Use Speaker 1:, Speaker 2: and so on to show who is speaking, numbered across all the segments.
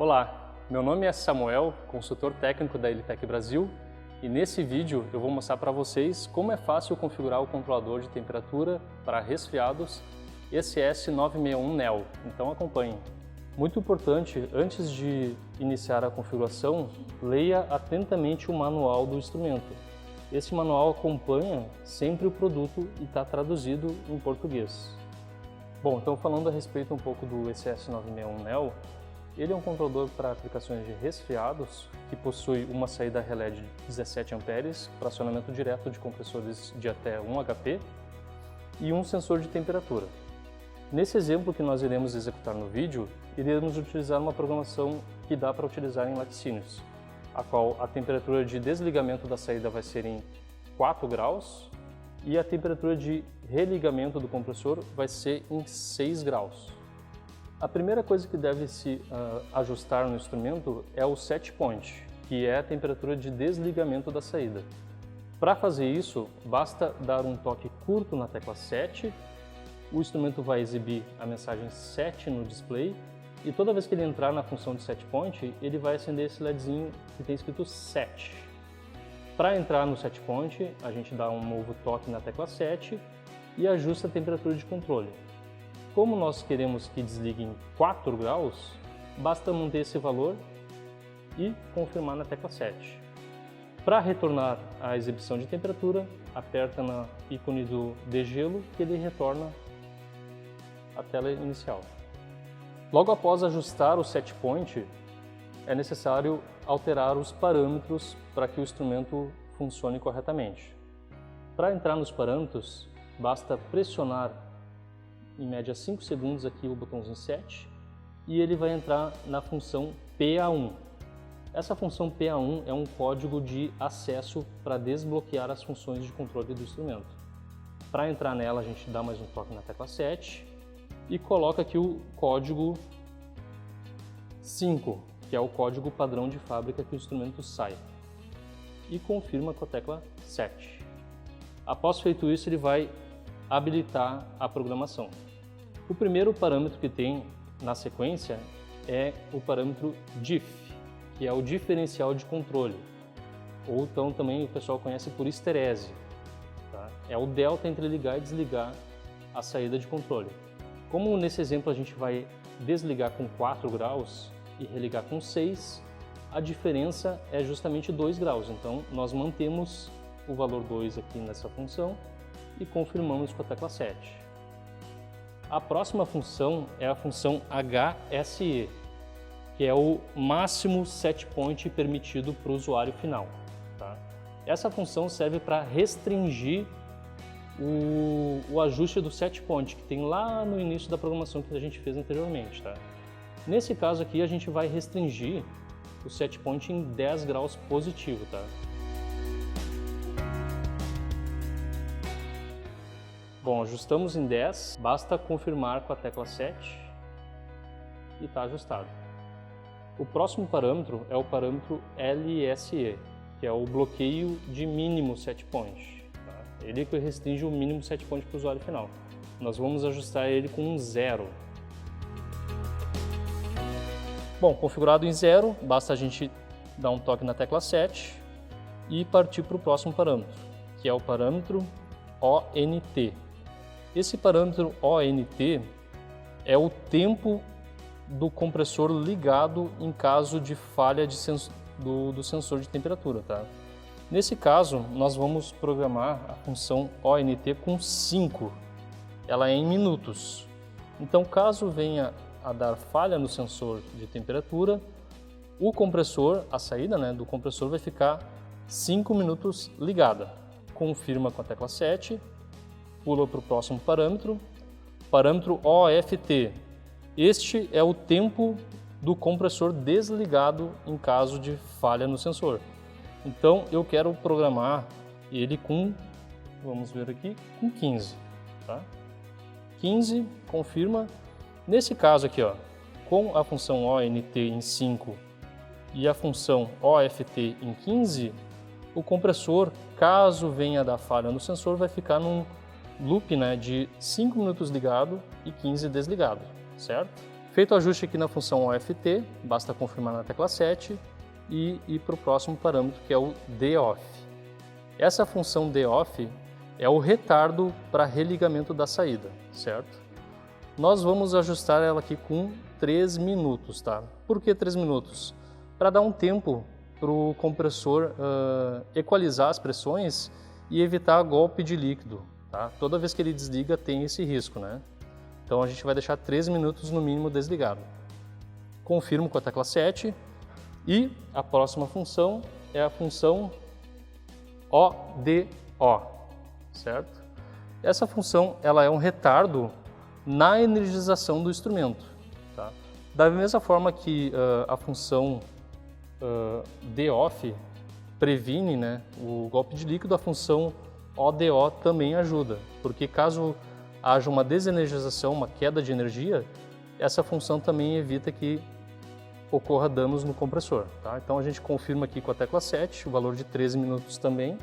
Speaker 1: Olá, meu nome é Samuel, consultor técnico da Elitec Brasil, e nesse vídeo eu vou mostrar para vocês como é fácil configurar o controlador de temperatura para resfriados ECS961 NEO, então acompanhem. Muito importante, antes de iniciar a configuração, leia atentamente o manual do instrumento. Esse manual acompanha sempre o produto e está traduzido em português. Bom, então falando a respeito um pouco do ECS961 NEO, ele é um controlador para aplicações de resfriados que possui uma saída relé de 17 amperes para acionamento direto de compressores de até 1 HP e um sensor de temperatura. Nesse exemplo que nós iremos executar no vídeo, iremos utilizar uma programação que dá para utilizar em laticínios, a qual a temperatura de desligamento da saída vai ser em 4 graus e a temperatura de religamento do compressor vai ser em 6 graus. A primeira coisa que deve se ajustar no instrumento é o set point, que é a temperatura de desligamento da saída. Para fazer isso, basta dar um toque curto na tecla set, o instrumento vai exibir a mensagem set no display e toda vez que ele entrar na função de set point, ele vai acender esse LEDzinho que tem escrito set. Para entrar no set point, a gente dá um novo toque na tecla set e ajusta a temperatura de controle. Como nós queremos que desligue em 4 graus, basta manter esse valor e confirmar na tecla set. Para retornar à exibição de temperatura, aperta no ícone do degelo que ele retorna à tela inicial. Logo após ajustar o set point, é necessário alterar os parâmetros para que o instrumento funcione corretamente. Para entrar nos parâmetros, basta pressionar em média 5 segundos aqui o botãozinho set e ele vai entrar na função PA1. Essa função PA1 é um código de acesso para desbloquear as funções de controle do instrumento. Para entrar nela, a gente dá mais um toque na tecla set e coloca aqui o código 5, que é o código padrão de fábrica que o instrumento sai, e confirma com a tecla set. Após feito isso, ele vai habilitar a programação. O primeiro parâmetro que tem na sequência é o parâmetro DIF, que é o diferencial de controle, ou então também o pessoal conhece por histerese. Tá? É o delta entre ligar e desligar a saída de controle. Como nesse exemplo a gente vai desligar com 4 graus e religar com 6, a diferença é justamente 2 graus, então nós mantemos o valor 2 aqui nessa função e confirmamos com a tecla set. A próxima função é a função HSE, que é o máximo set point permitido para o usuário final. Tá? Essa função serve para restringir o ajuste do set point, que tem lá no início da programação que a gente fez anteriormente. Tá? Nesse caso aqui, a gente vai restringir o set point em 10 graus positivo. Tá? Bom, ajustamos em 10, basta confirmar com a tecla set e está ajustado. O próximo parâmetro é o parâmetro LSE, que é o bloqueio de mínimo set point. Tá? Ele que restringe o mínimo set point para o usuário final. Nós vamos ajustar ele com um 0. Bom, configurado em 0, basta a gente dar um toque na tecla set e partir para o próximo parâmetro, que é o parâmetro ONT. Esse parâmetro ONT é o tempo do compressor ligado em caso de falha do sensor de temperatura. Tá? Nesse caso, nós vamos programar a função ONT com 5. Ela é em minutos. Então, caso venha a dar falha no sensor de temperatura, o compressor, a saída do compressor vai ficar 5 minutos ligada. Confirma com a tecla set. Pula para o próximo parâmetro, parâmetro OFT. Este é o tempo do compressor desligado em caso de falha no sensor. Então eu quero programar ele com, vamos ver aqui, com 15. Tá? 15, confirma. Nesse caso aqui, ó, com a função ONT em 5 e a função OFT em 15, o compressor, caso venha dar falha no sensor, vai ficar num loop de 5 minutos ligado e 15 desligado, certo? Feito o ajuste aqui na função OFT, basta confirmar na tecla 7 e ir para o próximo parâmetro, que é o DOFF. Essa função DOFF é o retardo para religamento da saída, certo? Nós vamos ajustar ela aqui com 3 minutos, tá? Por que 3 minutos? Para dar um tempo para o compressor equalizar as pressões e evitar golpe de líquido, tá? Toda vez que ele desliga tem esse risco, né? Então a gente vai deixar 3 minutos no mínimo desligado. Confirmo com a tecla 7 e a próxima função é a função ODO, certo? Essa função ela é um retardo na energização do instrumento, tá? Da mesma forma que a função DOFF previne, né, o golpe de líquido, a função ODO também ajuda, porque caso haja uma desenergização, uma queda de energia, essa função também evita que ocorra danos no compressor, tá? Então a gente confirma aqui com a tecla 7, o valor de 13 minutos também.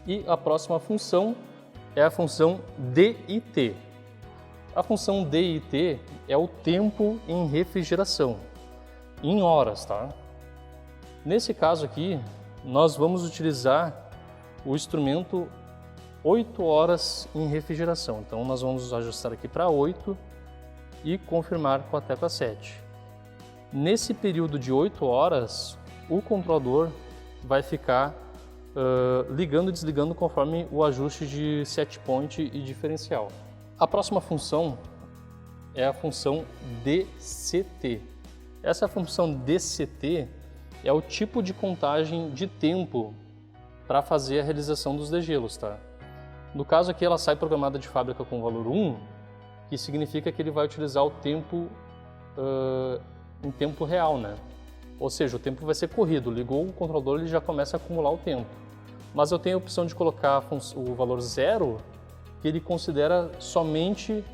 Speaker 1: E a próxima função é a função DIT. A função DIT é o tempo em refrigeração, em horas, tá? Nesse caso aqui, nós vamos utilizar o instrumento 8 horas em refrigeração. Então nós vamos ajustar aqui para 8 e confirmar com a tecla 7. Nesse período de 8 horas, o controlador vai ficar ligando e desligando conforme o ajuste de set point e diferencial. A próxima função é a função DCT. Essa função DCT é o tipo de contagem de tempo para fazer a realização dos degelos, tá? No caso aqui ela sai programada de fábrica com o valor 1, que significa que ele vai utilizar o tempo em tempo real, né? Ou seja, o tempo vai ser corrido, ligou o controlador, ele já começa a acumular o tempo. Mas eu tenho a opção de colocar o valor 0, que ele considera somente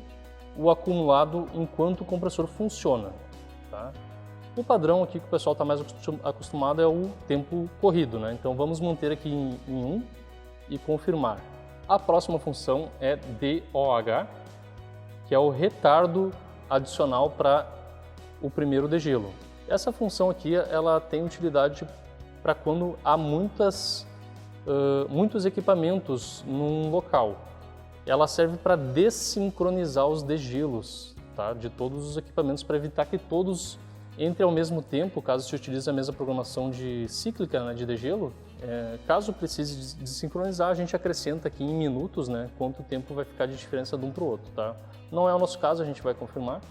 Speaker 1: o acumulado enquanto o compressor funciona, tá? O padrão aqui que o pessoal está mais acostumado é o tempo corrido, né? Então vamos manter aqui em 1 e confirmar. A próxima função é DOH, que é o retardo adicional para o primeiro degelo. Essa função aqui ela tem utilidade para quando há muitos equipamentos num local. Ela serve para dessincronizar os degelos, tá? De todos os equipamentos, para evitar que todos entrem ao mesmo tempo, caso se utilize a mesma programação cíclica, né, de degelo. Caso precise de sincronizar, a gente acrescenta aqui em minutos, né, quanto tempo vai ficar de diferença de um para o outro, tá? Não é o nosso caso, a gente vai confirmar.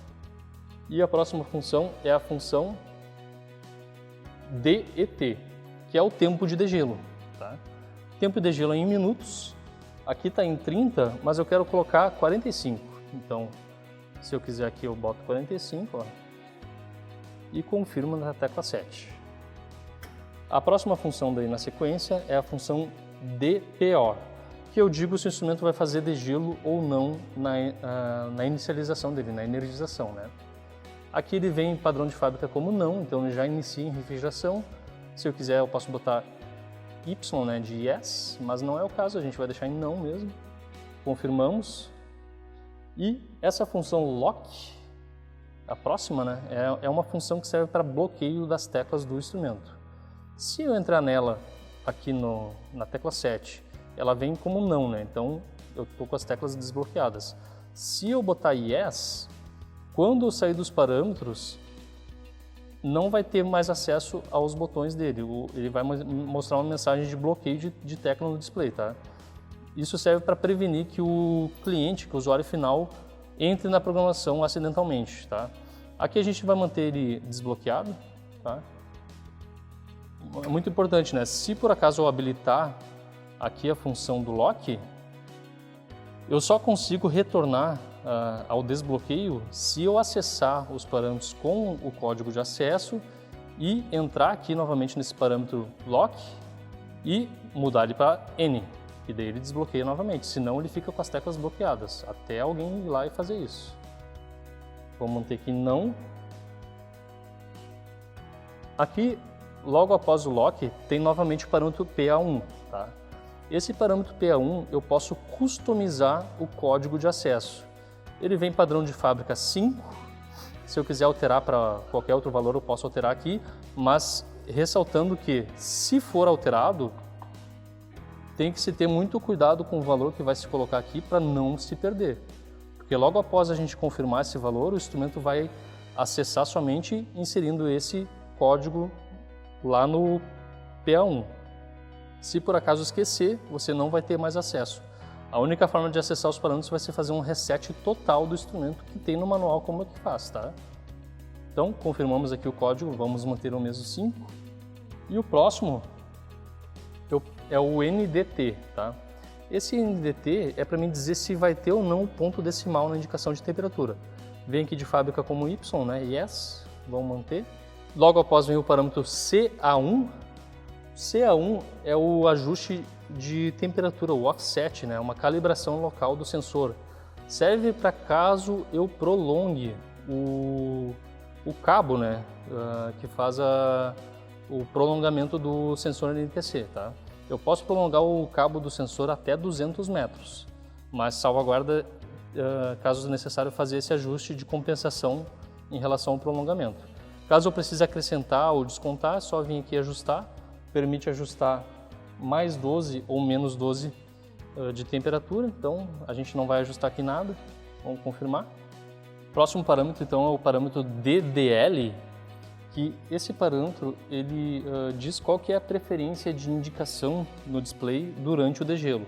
Speaker 1: E a próxima função é a função DET, que é o tempo de degelo, tá? Tempo de degelo é em minutos. Aqui está em 30, mas eu quero colocar 45. Então, se eu quiser aqui, eu boto 45, ó, e confirmo na tecla 7. A próxima função daí na sequência é a função DPO, que eu digo se o instrumento vai fazer degelo ou não na inicialização dele, na energização, né? Aqui ele vem em padrão de fábrica como não, então ele já inicia em refrigeração. Se eu quiser, eu posso botar Y, né, de yes, mas não é o caso, a gente vai deixar em não mesmo. Confirmamos. E essa função lock, a próxima, né, é uma função que serve para bloqueio das teclas do instrumento. Se eu entrar nela aqui na tecla 7, ela vem como não, né, então eu estou com as teclas desbloqueadas. Se eu botar yes, quando eu sair dos parâmetros, não vai ter mais acesso aos botões dele. Ele vai mostrar uma mensagem de bloqueio de tecla no display, tá? Isso serve para prevenir que o cliente, que o usuário final, entre na programação acidentalmente, tá? Aqui a gente vai manter ele desbloqueado, tá? É muito importante, né? Se por acaso eu habilitar aqui a função do lock, eu só consigo retornar ao desbloqueio se eu acessar os parâmetros com o código de acesso e entrar aqui novamente nesse parâmetro lock e mudar ele para N, e daí ele desbloqueia novamente, senão ele fica com as teclas bloqueadas, até alguém ir lá e fazer isso. Vamos manter aqui não. Aqui, logo após o lock, tem novamente o parâmetro PA1, tá? Esse parâmetro PA1 eu posso customizar o código de acesso. Ele vem padrão de fábrica 5 Se eu quiser alterar para qualquer outro valor, eu posso alterar aqui, mas ressaltando que, se for alterado, tem que se ter muito cuidado com o valor que vai se colocar aqui para não se perder. Porque logo após a gente confirmar esse valor, o instrumento vai acessar somente inserindo esse código lá no PA1. Se por acaso esquecer, você não vai ter mais acesso. A única forma de acessar os parâmetros vai ser fazer um reset total do instrumento que tem no manual como é que faz, tá? Então, confirmamos aqui o código, vamos manter o mesmo 5. E o próximo é o NDT, tá? Esse NDT é para mim dizer se vai ter ou não o ponto decimal na indicação de temperatura. Vem aqui de fábrica como Y, né? Yes, vamos manter. Logo após vem o parâmetro CA1. CA1 é o ajuste de temperatura, o offset, né? Uma calibração local do sensor. Serve para caso eu prolongue o cabo, né? Que faz o prolongamento do sensor NTC, tá? Eu posso prolongar o cabo do sensor até 200 metros, mas salvaguarda caso necessário fazer esse ajuste de compensação em relação ao prolongamento. Caso eu precise acrescentar ou descontar, é só vir aqui ajustar, permite ajustar mais 12 ou menos 12 de temperatura, então a gente não vai ajustar aqui nada, vamos confirmar. Próximo parâmetro então é o parâmetro DDL, que esse parâmetro ele diz qual que é a preferência de indicação no display durante o degelo.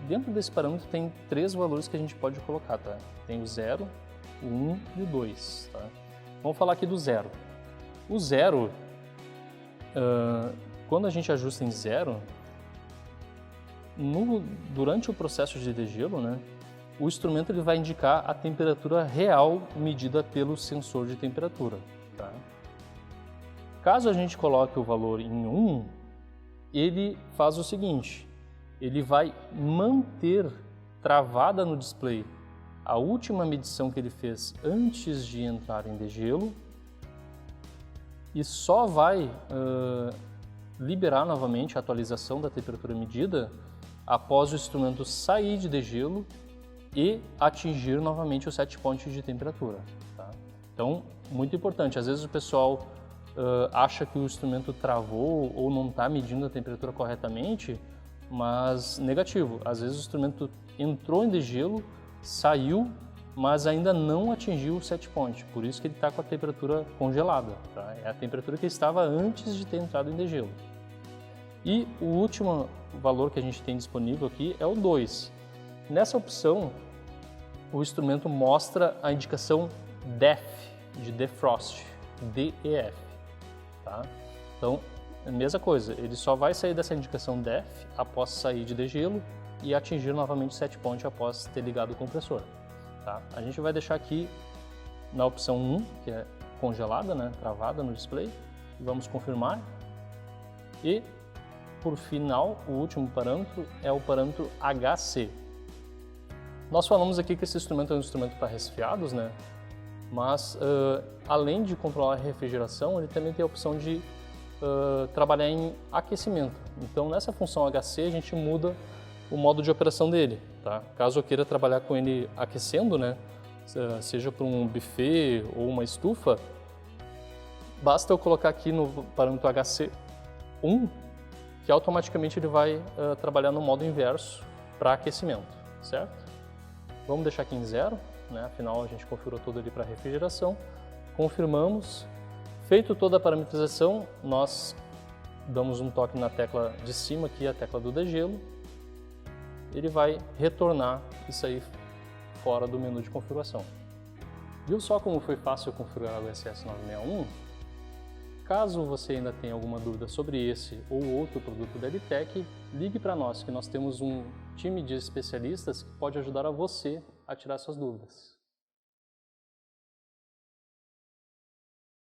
Speaker 1: Dentro desse parâmetro tem 3 valores que a gente pode colocar, tá? Tem o 0, o 1 e o 2, tá? Vamos falar aqui do 0. O 0, quando a gente ajusta em 0, durante o processo de degelo, né, o instrumento ele vai indicar a temperatura real medida pelo sensor de temperatura, tá? Caso a gente coloque o valor em 1, ele faz o seguinte, ele vai manter travada no display a última medição que ele fez antes de entrar em degelo e só vai liberar novamente a atualização da temperatura medida após o instrumento sair de degelo e atingir novamente o set point de temperatura, tá? Então, muito importante, às vezes o pessoal acha que o instrumento travou ou não está medindo a temperatura corretamente, mas negativo, às vezes o instrumento entrou em degelo, saiu, mas ainda não atingiu o set point, por isso que ele está com a temperatura congelada, tá? É a temperatura que estava antes de ter entrado em degelo. E o último valor que a gente tem disponível aqui é o 2. Nessa opção, o instrumento mostra a indicação DEF, de defrost, DEF, tá? Então, a mesma coisa, ele só vai sair dessa indicação DEF após sair de degelo e atingir novamente o set point após ter ligado o compressor, tá? A gente vai deixar aqui na opção 1, que é congelada, né, travada no display, vamos confirmar. E, por final, o último parâmetro é o parâmetro HC. Nós falamos aqui que esse instrumento é um instrumento para resfriados, né? Mas além de controlar a refrigeração, ele também tem a opção de trabalhar em aquecimento. Então nessa função HC a gente muda o modo de operação dele, tá? Caso eu queira trabalhar com ele aquecendo, né? Seja para um buffet ou uma estufa, basta eu colocar aqui no parâmetro HC1 que automaticamente ele vai trabalhar no modo inverso para aquecimento, certo? Vamos deixar aqui em 0, né? Afinal a gente configurou tudo ali para refrigeração. Confirmamos. Feito toda a parametrização, nós damos um toque na tecla de cima aqui, a tecla do degelo. Ele vai retornar e sair fora do menu de configuração. Viu só como foi fácil configurar o SS961? Caso você ainda tenha alguma dúvida sobre esse ou outro produto da Elitec, ligue para nós que nós temos um time de especialistas que pode ajudar a você a tirar suas dúvidas.